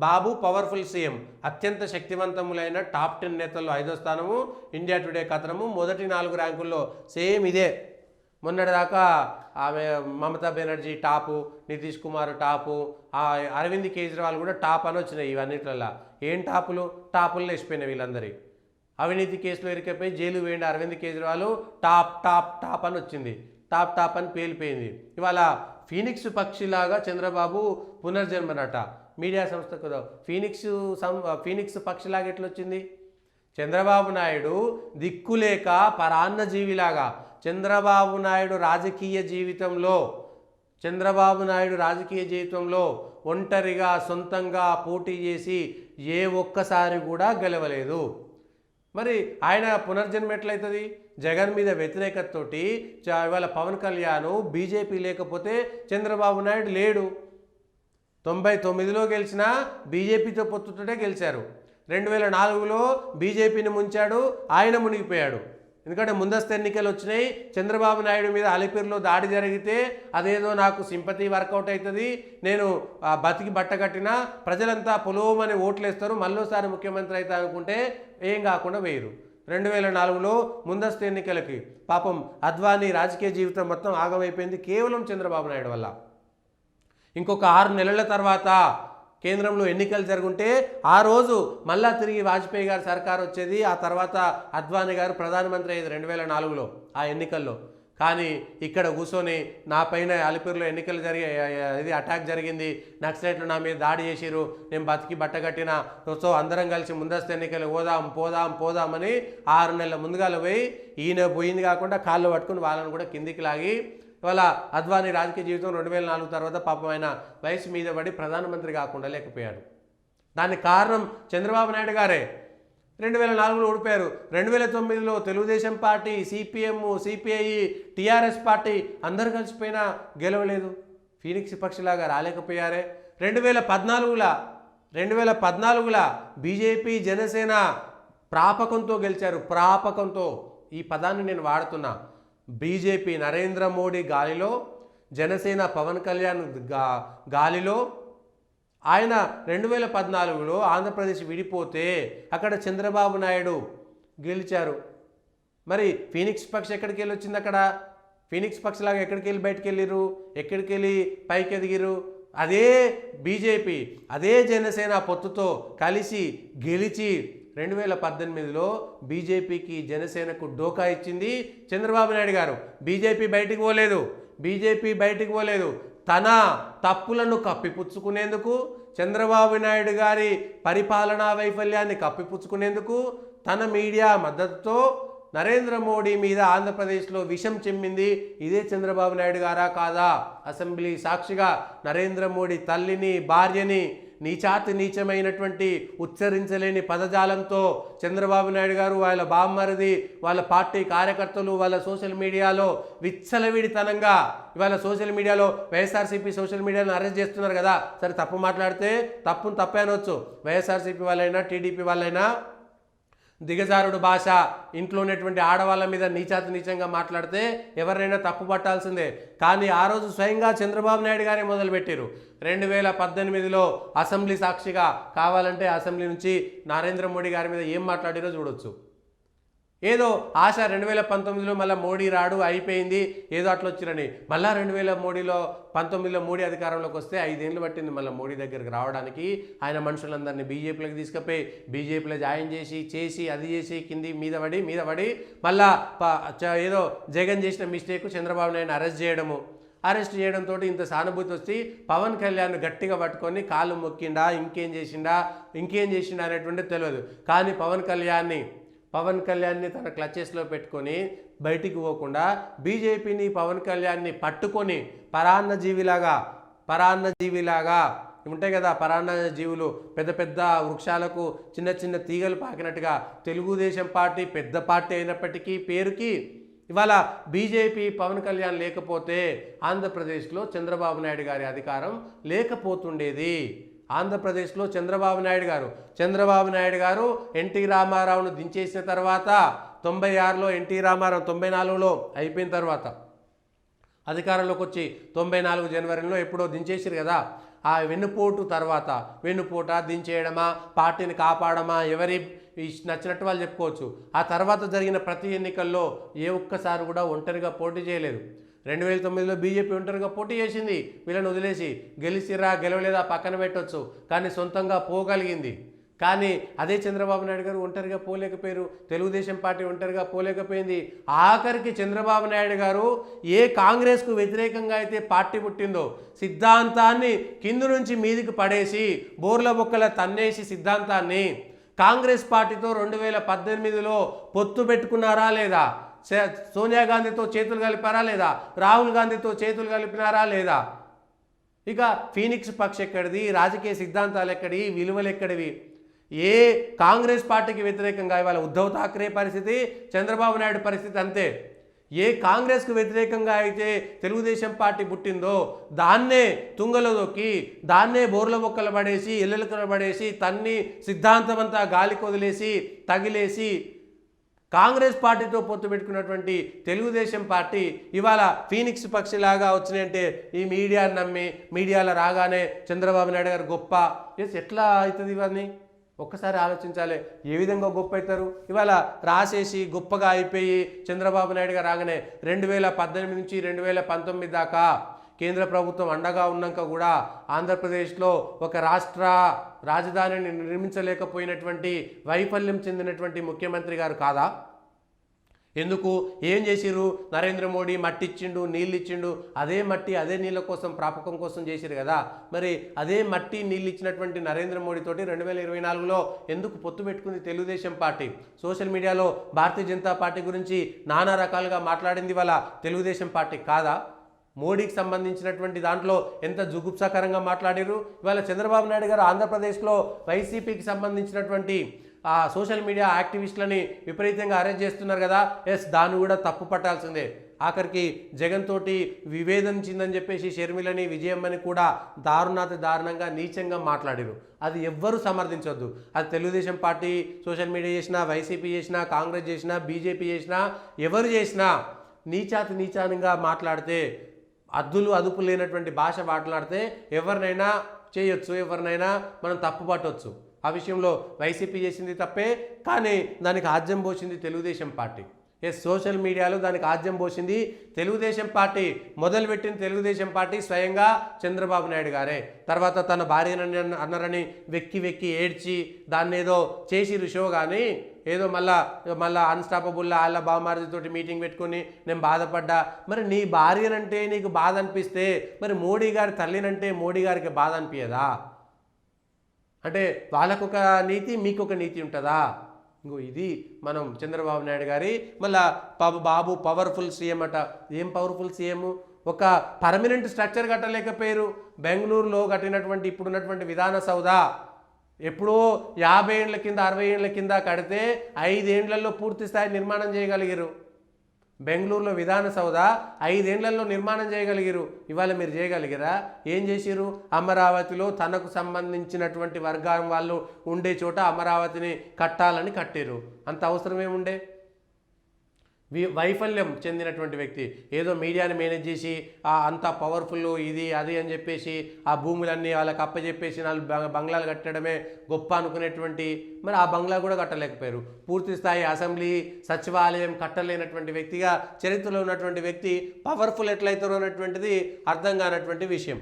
బాబు powerful CM, అత్యంత శక్తివంతములైన top 10 నేతల్లో 5వ స్థానము. ఇండియా టుడే కథనము మొదటి 4 ర్యాంకుల్లో సేమ్ ఇదే. మొన్నటిదాకా ఆమె మమతా బెనర్జీ టాపు, నితీష్ కుమార్ టాపు, అరవింద్ కేజ్రీవాల్ కూడా టాప్ అని వచ్చినాయి. ఇవన్నిట్లలో ఏం టాపులు లేచిపోయినాయి వీళ్ళందరి. అవినీతి కేసులో ఇరికపోయి జైలు వేయండి Arvind Kejriwal top top top అని వచ్చింది, టాప్ అని పేలిపోయింది. ఇవాళ ఫీనిక్స్ పక్షిలాగా చంద్రబాబు పునర్జన్మనట. మీడియా సంస్థకు ఫీనిక్స్ పక్షిలాగా ఎట్లొచ్చింది? చంద్రబాబు నాయుడు దిక్కులేక పరాన్నజీవిలాగా చంద్రబాబు నాయుడు రాజకీయ జీవితంలో ఒంటరిగా సొంతంగా పోటీ చేసి ఏ ఒక్కసారి కూడా గెలవలేదు. మరి ఆయన పునర్జన్మ ఎట్లయితుంది? జగన్ మీద వ్యతిరేకతతోటి ఇవాళ పవన్ కళ్యాణ్ బీజేపీ లేకపోతే చంద్రబాబు నాయుడు లేడు. 99లో గెలిచినా బీజేపీతో పొత్తుతోటే గెలిచారు. 2004లో బీజేపీని ముంచాడు, ఆయన మునిగిపోయాడు. ఎందుకంటే ముందస్తు ఎన్నికలు వచ్చినాయి. చంద్రబాబు నాయుడు మీద అలిపిరిలో దాడి జరిగితే అదేదో నాకు సింపతి వర్కౌట్ అవుతుంది, నేను బతికి బట్టగట్టినా ప్రజలంతా పొలోమని ఓట్లేస్తారు, మళ్ళోసారి ముఖ్యమంత్రి అవుతా అనుకుంటే ఏం కాకుండా వేయరు. 2004లో ముందస్తు ఎన్నికలకి పాపం అద్వానీ రాజకీయ జీవితం మొత్తం ఆగమైపోయింది కేవలం చంద్రబాబు నాయుడు వల్ల. ఇంకొక 6 నెలల తర్వాత కేంద్రంలో ఎన్నికలు జరుగుంటే ఆ రోజు మళ్ళా తిరిగి వాజ్పేయి గారు సర్కారు వచ్చేది. ఆ తర్వాత అద్వానీ గారు ప్రధానమంత్రి అయ్యేది 2004లో ఆ ఎన్నికల్లో. కానీ ఇక్కడ కూర్చొని నా పైన అలిపిరిలో ఎన్నికలు ఇది అటాక్ జరిగింది, నక్సలైట్లు నా మీద దాడి చేసిరు, నేను బతికి బట్టగట్టిన, సో అందరం కలిసి ముందస్తు ఎన్నికలు పోదామని 6 నెలల ముందుగాల పోయి ఈయన పోయింది కాకుండా కాళ్ళు పట్టుకుని వాళ్ళని కూడా కిందికి లాగి ఇవాళ అద్వానీ రాజకీయ జీవితం 2004 తర్వాత పాపం ఆయన వయసు మీద పడి ప్రధానమంత్రి కాకుండా లేకపోయాడు. దానికి కారణం చంద్రబాబు నాయుడు గారే. 2004లో ఓడిపోయారు. 2009లో Telugu Desam party, CPM, CPI, TRS party అందరు కలిసిపోయినా గెలవలేదు. ఫీనిక్స్ పక్షిలాగా రాలేకపోయారే. 2014లో బీజేపీ జనసేన ప్రాపకంతో గెలిచారు. ప్రాపకంతో ఈ పదాన్ని నేను వాడుతున్నా. బీజేపీ నరేంద్ర మోడీ గాలిలో, జనసేన పవన్ కళ్యాణ్ గాలిలో. ఆయన 2014లో ఆంధ్రప్రదేశ్ విడిపోతే అక్కడ చంద్రబాబు నాయుడు గెలిచారు. మరి ఫీనిక్స్ పక్షి ఎక్కడికి వెళ్ళి వచ్చింది? అక్కడ ఫీనిక్స్ పక్షిలాగా ఎక్కడికి వెళ్ళి బయటికి వెళ్ళిరు, ఎక్కడికి వెళ్ళి పైకి ఎదిగిరు? అదే బీజేపీ, అదే జనసేన పొత్తుతో కలిసి గెలిచి 2018లో బీజేపీకి జనసేనకు డోకా ఇచ్చింది చంద్రబాబు నాయుడు గారు. బీజేపీ బయటికి పోలేదు. తన తప్పులను కప్పిపుచ్చుకునేందుకు, చంద్రబాబు నాయుడు గారి పరిపాలనా వైఫల్యాన్ని కప్పిపుచ్చుకునేందుకు తన మీడియా మద్దతుతో నరేంద్ర మోడీ మీద ఆంధ్రప్రదేశ్లో విషం చిమ్మింది ఇదే చంద్రబాబు నాయుడు గారా కాదా? అసెంబ్లీ సాక్షిగా నరేంద్ర మోడీ తల్లిని, భార్యని నీచమైనటువంటి ఉచ్చరించలేని పదజాలంతో చంద్రబాబు నాయుడు గారు, వాళ్ళ బామ్మరిది, వాళ్ళ పార్టీ కార్యకర్తలు వాళ్ళ సోషల్ మీడియాలో విచ్చలవిడితనంగా ఇవాళ సోషల్ మీడియాలో వైఎస్ఆర్సీపీ సోషల్ మీడియాను అరెస్ట్ చేస్తున్నారు కదా. సరే తప్పు మాట్లాడితే తప్పే అనొచ్చు. వైఎస్ఆర్సీపీ వాళ్ళైనా టీడీపీ వాళ్ళైనా దిగజారుడు భాష, ఇంట్లో ఉన్నటువంటి ఆడవాళ్ళ మీద నీచంగా మాట్లాడితే ఎవరైనా తప్పు పట్టాల్సిందే. కానీ ఆ రోజు స్వయంగా చంద్రబాబు నాయుడు గారే మొదలుపెట్టారు. 2018లో అసెంబ్లీ సాక్షిగా కావాలంటే అసెంబ్లీ నుంచి నరేంద్ర మోడీ గారి మీద ఏం మాట్లాడారో చూడొచ్చు. ఏదో ఆశ 2019లో మళ్ళీ మోడీ రాడు అయిపోయింది ఏదో అట్లా వచ్చిరని. మళ్ళీ 2019లో మోడీ అధికారంలోకి వస్తే 5 ఏళ్ళు పట్టింది మళ్ళీ మోడీ దగ్గరికి రావడానికి. ఆయన మనుషులందరినీ బీజేపీలోకి తీసుకుపోయి బీజేపీలో జాయిన్ చేసి అది చేసి కింది మీద పడి మళ్ళా ఏదో జగన్ చేసిన మిస్టేక్ చంద్రబాబు నాయుడు అరెస్ట్ చేయడంతో ఇంత సానుభూతి వచ్చి పవన్ కళ్యాణ్ గట్టిగా పట్టుకొని కాళ్ళు మొక్కిండా, ఇంకేం చేసిండా అనేటువంటిది తెలియదు. కానీ పవన్ కళ్యాణ్ని తన క్లచెస్లో పెట్టుకొని బయటికి పోకుండా బీజేపీని పవన్ కళ్యాణ్ని పట్టుకొని పరాన్నజీవిలాగా ఉంటాయి కదా, పరాన్న జీవులు పెద్ద పెద్ద వృక్షాలకు చిన్న తీగలు పాకినట్టుగా తెలుగుదేశం పార్టీ పెద్ద పార్టీ అయినప్పటికీ పేరుకి ఇవాళ బీజేపీ పవన్ కళ్యాణ్ లేకపోతే ఆంధ్రప్రదేశ్లో చంద్రబాబు నాయుడు గారి అధికారం లేకపోతుండేది. ఆంధ్రప్రదేశ్లో చంద్రబాబు నాయుడు గారు ఎన్టీ రామారావును దించేసిన తర్వాత 96లో ఎన్టీ రామారావు 94లో అయిపోయిన తర్వాత అధికారంలోకి వచ్చి 94 జనవరిలో ఎప్పుడో దించేసారు కదా. ఆ వెన్నుపోటు తర్వాత వెన్నుపోట దించేయడమా, పార్టీని కాపాడమా, ఎవరి నచ్చినట్టు వాళ్ళు చెప్పుకోవచ్చు. ఆ తర్వాత జరిగిన ప్రతి ఎన్నికల్లో ఏ ఒక్కసారి కూడా ఒంటరిగా పోటీ చేయలేదు. 2009లో బీజేపీ ఒంటరిగా పోటీ చేసింది, వీళ్ళని వదిలేసి. గెలిచిరా గెలవలేదా పక్కన పెట్టవచ్చు, కానీ సొంతంగా పోగలిగింది. కానీ అదే చంద్రబాబు నాయుడు గారు ఒంటరిగా పోలేకపోయారు, తెలుగుదేశం పార్టీ ఒంటరిగా పోలేకపోయింది. ఆఖరికి చంద్రబాబు నాయుడు గారు ఏ కాంగ్రెస్కు వ్యతిరేకంగా అయితే పార్టీ పుట్టిందో సిద్ధాంతాన్ని కింద నుంచి మీదికి పడేసి బోర్ల బొక్కల తన్నేసి సిద్ధాంతాన్ని కాంగ్రెస్ పార్టీతో 2018లో పొత్తు పెట్టుకున్నారా లేదా, సోనియా గాంధీతో చేతులు కలిపారా లేదా, రాహుల్ గాంధీతో చేతులు కలిపినారా లేదా, ఇక ఫీనిక్స్ పక్ష ఎక్కడిది, రాజకీయ సిద్ధాంతాలు ఎక్కడి, విలువలు ఎక్కడివి. ఏ కాంగ్రెస్ పార్టీకి వ్యతిరేకంగా ఇవాళ ఉద్ధవ్ ఠాక్రే పరిస్థితి, చంద్రబాబు నాయుడు పరిస్థితి అంతే. ఏ కాంగ్రెస్కు వ్యతిరేకంగా అయితే తెలుగుదేశం పార్టీ పుట్టిందో దాన్నే తుంగలో దొక్కి, దాన్నే బోర్ల బొక్కలు పడేసి, ఇళ్ళకలు పడేసి, తన్ని సిద్ధాంతం అంతా గాలికి వదిలేసి తగిలేసి కాంగ్రెస్ పార్టీతో పొత్తు పెట్టుకున్నటువంటి తెలుగుదేశం పార్టీ ఇవాళ ఫీనిక్స్ పక్షిలాగా వచ్చినాయంటే ఈ మీడియాని నమ్మి మీడియాలో రాగానే చంద్రబాబు నాయుడు గారు గొప్ప. ఎట్లా అవుతుంది ఇవన్నీ ఒక్కసారి ఆలోచించాలి. ఏ విధంగా గొప్ప అవుతారు? ఇవాళ రాసేసి గొప్పగా అయిపోయి చంద్రబాబు నాయుడు గారు రాగానే 2018 నుంచి 2019 దాకా కేంద్ర ప్రభుత్వం అండగా ఉన్నాక కూడా ఆంధ్రప్రదేశ్లో ఒక రాష్ట్ర రాజధానిని నిర్మించలేకపోయినటువంటి వైఫల్యం చెందినటువంటి ముఖ్యమంత్రి గారు కాదా? ఎందుకు ఏం చేసిరు? నరేంద్ర మోడీ మట్టి ఇచ్చిండు, నీళ్ళు ఇచ్చిండు, అదే మట్టి అదే నీళ్ళ కోసం ప్రాపకం కోసం చేసిరు కదా. మరి అదే మట్టి నీళ్ళు ఇచ్చినటువంటి నరేంద్ర మోడీ తోటి 2024లో ఎందుకు పొత్తు పెట్టుకుంది తెలుగుదేశం పార్టీ? సోషల్ మీడియాలో భారతీయ జనతా పార్టీ గురించి నానా రకాలుగా మాట్లాడింది వాళ్ళ తెలుగుదేశం పార్టీ కాదా? మోడీకి సంబంధించినటువంటి దాంట్లో ఎంత జుగుప్సాకరంగా మాట్లాడారు. ఇవాళ చంద్రబాబు నాయుడు గారు ఆంధ్రప్రదేశ్లో వైసీపీకి సంబంధించినటువంటి ఆ సోషల్ మీడియా యాక్టివిస్టులని విపరీతంగా అరెస్ట్ చేస్తున్నారు కదా. దాన్ని కూడా తప్పు పట్టాల్సిందే. ఆఖరికి జగన్ తోటి విభేదించిందని చెప్పేసి షర్మిలని, విజయమ్మని కూడా దారుణంగా నీచంగా మాట్లాడారు. అది ఎవ్వరూ సమర్థించొద్దు. అది తెలుగుదేశం పార్టీ సోషల్ మీడియా చేసినా, వైసీపీ చేసినా, కాంగ్రెస్ చేసినా, బీజేపీ చేసినా, ఎవరు చేసినా నీచానంగా మాట్లాడితే, అదుపు లేనటువంటి భాష మాట్లాడితే ఎవరినైనా చేయొచ్చు, ఎవరినైనా మనం తప్పు పట్టవచ్చు. ఆ విషయంలో వైసీపీ చేసింది తప్పే, కానీ దానికి ఆజ్యం పోసింది తెలుగుదేశం పార్టీ. సోషల్ మీడియాలో దానికి ఆజ్యం పోసింది తెలుగుదేశం పార్టీ. మొదలుపెట్టిన తెలుగుదేశం పార్టీ స్వయంగా చంద్రబాబు నాయుడు గారే. తర్వాత తన భార్యని అన్నారని వెక్కి ఏడ్చి దాన్ని ఏదో చేసిరు షో. కానీ ఏదో మళ్ళా అన్స్టాపబుల్లా వాళ్ళ బావమార్జితోటి మీటింగ్ పెట్టుకొని నేను బాధపడ్డా. మరి నీ భార్యనంటే నీకు బాధ అనిపిస్తే మరి మోడీ గారి తల్లినంటే మోడీ గారికి బాధ అనిపించదా? అంటే వాళ్ళకొక నీతి, మీకొక నీతి ఉంటుందా? ఇంకో ఇది మనం చంద్రబాబు నాయుడు గారి మళ్ళా బాబు పవర్ఫుల్ సీఎం అట. ఏం పవర్ఫుల్ సీఎం? ఒక పర్మనెంట్ స్ట్రక్చర్ కట్టలేకపోయారు. బెంగళూరులో కట్టినటువంటి ఇప్పుడున్నటువంటి విధాన సౌధ ఎప్పుడో 50 ఏళ్ల కింద 60 ఏళ్ల కింద కడితే 5 ఏళ్లలో పూర్తి స్థాయి నిర్మాణం చేయగలిగారు. బెంగళూరులో విధాన సౌధ 5 ఏళ్లలో నిర్మాణం చేయగలిగారు. ఇవాళ మీరు చేయగలిగారా? ఏం చేసిరు? అమరావతిలో తనకు సంబంధించినటువంటి వర్గం వాళ్ళు ఉండే చోట అమరావతిని కట్టాలని కట్టారు. అంత అవసరం ఏముండే? వైఫల్యం చెందినటువంటి వ్యక్తి ఏదో మీడియాని మేనేజ్ చేసి అంత పవర్ఫుల్ ఇది అది అని చెప్పేసి ఆ భూములన్నీ వాళ్ళకి అప్పచెప్పేసి వాళ్ళు బంగ్లాలు కట్టడమే గొప్ప అనుకునేటువంటి, మరి ఆ బంగ్లా కూడా కట్టలేకపోయారు. పూర్తి స్థాయి అసెంబ్లీ సచివాలయం కట్టలేనటువంటి వ్యక్తిగా చరిత్రలో ఉన్నటువంటి వ్యక్తి పవర్ఫుల్ ఎట్లయితారో అన్నటువంటిది అర్థం కానటువంటి విషయం.